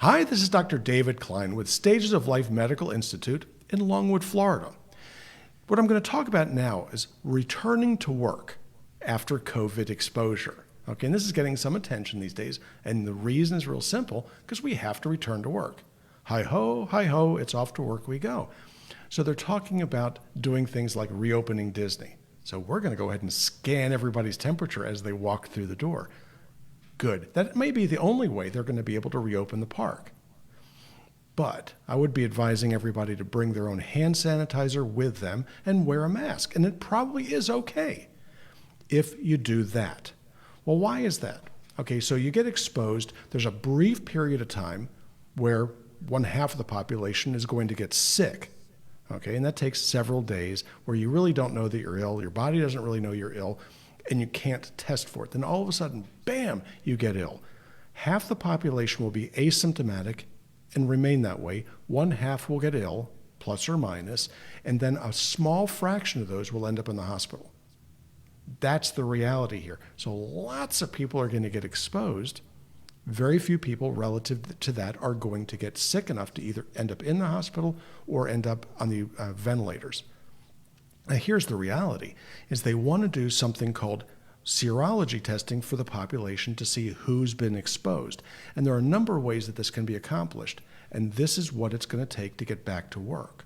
Hi, this is Dr. David Klein with Stages of Life Medical Institute in Longwood, Florida. What I'm going to talk about now is returning to work after COVID exposure. Okay, and this is getting some attention these days, and the reason is real simple, because we have to return to work. Hi ho, it's off to work we go. So they're talking about doing things like reopening Disney. So we're going to go ahead and scan everybody's temperature as they walk through the door. Good. That may be the only way they're going to be able to reopen the park. But I would be advising everybody to bring their own hand sanitizer with them and wear a mask. And it probably is okay if you do that. Well, why is that? Okay, so you get exposed. There's a brief period of time where one half of the population is going to get sick. Okay, and that takes several days where you really don't know that you're ill. Your body doesn't really know you're ill, and you can't test for it. Then all of a sudden, bam, you get ill. Half the population will be asymptomatic and remain that way. One half will get ill, plus or minus, and then a small fraction of those will end up in the hospital. That's the reality here. So lots of people are going to get exposed. Very few people relative to that are going to get sick enough to either end up in the hospital or end up on the ventilators. Now, here's the reality, is they want to do something called serology testing for the population to see who's been exposed. And there are a number of ways that this can be accomplished, and this is what it's going to take to get back to work.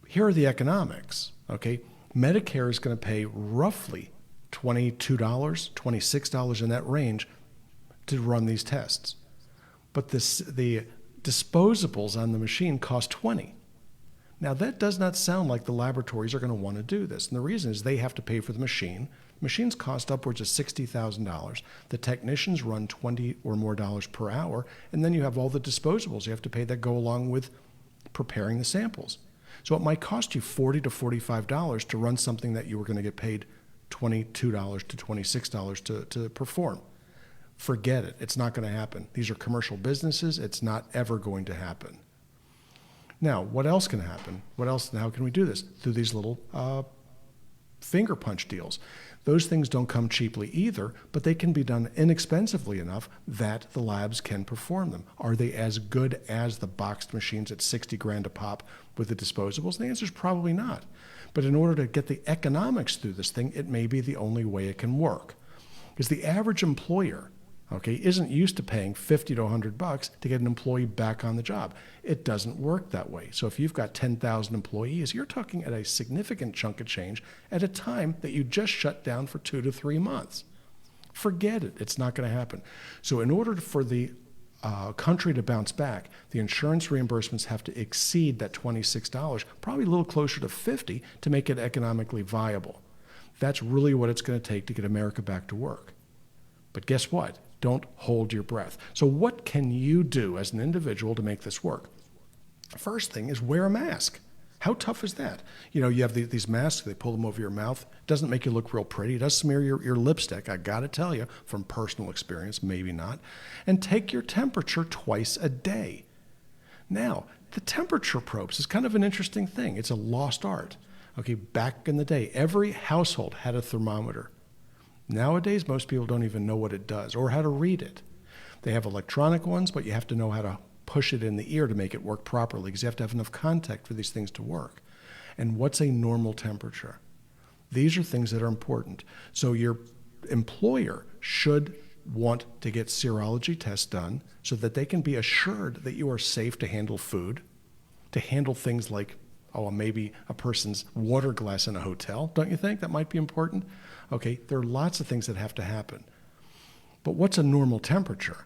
Here are the economics, okay? Medicare is going to pay roughly $22, $26 in that range to run these tests. But the disposables on the machine cost $20. Now, that does not sound like the laboratories are going to want to do this. And the reason is they have to pay for the machine. Machines cost upwards of $60,000. The technicians run $20 or more per hour. And then you have all the disposables you have to pay that go along with preparing the samples. So it might cost you $40 to $45 to run something that you were going to get paid $22 to $26 to perform. Forget it. It's not going to happen. These are commercial businesses. It's not ever going to happen. Now, what else can happen? How can we do this? Through these little finger punch deals. Those things don't come cheaply either, but they can be done inexpensively enough that the labs can perform them. Are they as good as the boxed machines at $60,000 a pop with the disposables? And the answer is probably not. But in order to get the economics through this thing, it may be the only way it can work. Because the average employer, okay, isn't used to paying $50 to $100 to get an employee back on the job. It doesn't work that way. So if you've got 10,000 employees, you're talking at a significant chunk of change at a time that you just shut down for 2 to 3 months. Forget it. It's not going to happen. So in order for the country to bounce back, the insurance reimbursements have to exceed that $26, probably a little closer to $50 to make it economically viable. That's really what it's going to take to get America back to work. But guess what? Don't hold your breath. So what can you do as an individual to make this work? First thing is wear a mask. How tough is that? You know, you have these masks, they pull them over your mouth. It doesn't make you look real pretty. It does smear your lipstick, I got to tell you, from personal experience, maybe not. And take your temperature twice a day. Now, the temperature probes is kind of an interesting thing. It's a lost art. Okay, back in the day, every household had a thermometer. Nowadays, most people don't even know what it does or how to read it. They have electronic ones, but you have to know how to push it in the ear to make it work properly because you have to have enough contact for these things to work. And what's a normal temperature? These are things that are important. So your employer should want to get serology tests done so that they can be assured that you are safe to handle food, to handle things like, maybe a person's water glass in a hotel. Don't you think that might be important? Okay, there are lots of things that have to happen. But what's a normal temperature?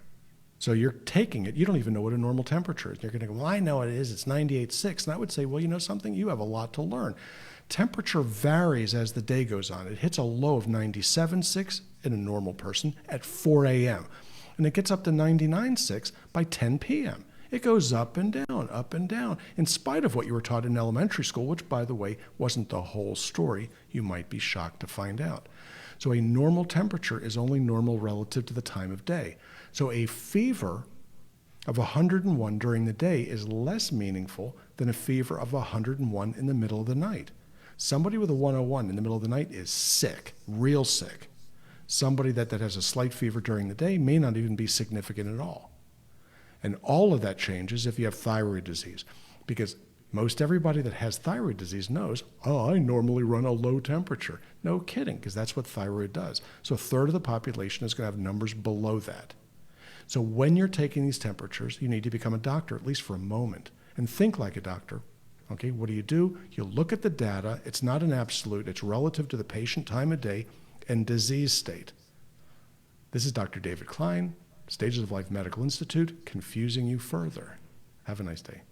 So you're taking it, you don't even know what a normal temperature is. You're going to go, well, I know what it is, it's 98.6. And I would say, well, you know something? You have a lot to learn. Temperature varies as the day goes on. It hits a low of 97.6 in a normal person at 4 a.m. And it gets up to 99.6 by 10 p.m. It goes up and down, in spite of what you were taught in elementary school, which, by the way, wasn't the whole story. You might be shocked to find out. So a normal temperature is only normal relative to the time of day. So a fever of 101 during the day is less meaningful than a fever of 101 in the middle of the night. Somebody with a 101 in the middle of the night is sick, real sick. Somebody that has a slight fever during the day may not even be significant at all. And all of that changes if you have thyroid disease, because most everybody that has thyroid disease knows, oh, I normally run a low temperature. No kidding, because that's what thyroid does. So a third of the population is going to have numbers below that. So when you're taking these temperatures, you need to become a doctor, at least for a moment, and think like a doctor. Okay, what do? You look at the data. It's not an absolute. It's relative to the patient, time of day, and disease state. This is Dr. David Klein, Stages of Life Medical Institute, confusing you further. Have a nice day.